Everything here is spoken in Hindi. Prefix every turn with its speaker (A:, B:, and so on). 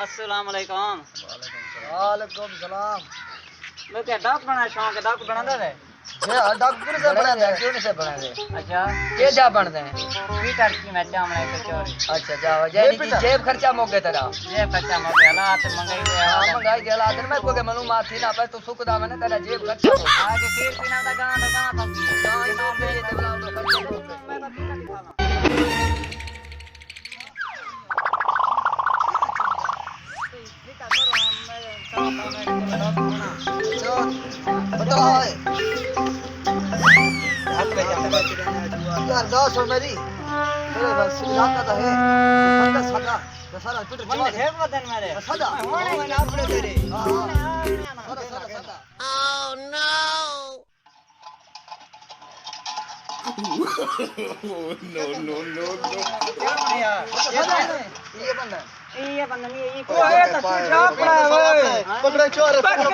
A: अस्सलाम वालेकुम।
B: वालेकुम सलाम।
A: मैं क्या डॉक बना शौक है डॉक बनांदा है
B: ये डॉक्टर से बना दे क्यों नहीं से बना दे।
A: अच्छा
B: के जा बनदे हैं
A: पीटर की मैं चामड़े पे चोरी
B: अच्छा जाओ यानी कि जेब खर्चा मोगे तेरा
A: ये बच्चा मगे हालात मंगाई दे
B: हां महंगाई दे हालात में को के मालूमात थी ना पे तो सुखदा मैंने तेरा जेब खर्चा हो
A: आगे खीर पीना दा गां तो
B: गां तो पे ये ते बुलाओ तो खर्चा हो
A: मैं तो पीटर की खाना
B: बताओ यार 10 मेरी तेरे बस इलाका तो है बंदा सदा सारा पीटर चला
A: है बदन मेरे
B: सदा
A: होने ना अपने तेरे
B: हां सदा सदा
C: Oh no! no.
A: ये बंदा नहीं ये
B: ओए तो तू जा पड़ा है पकड़े चोर पकड़ो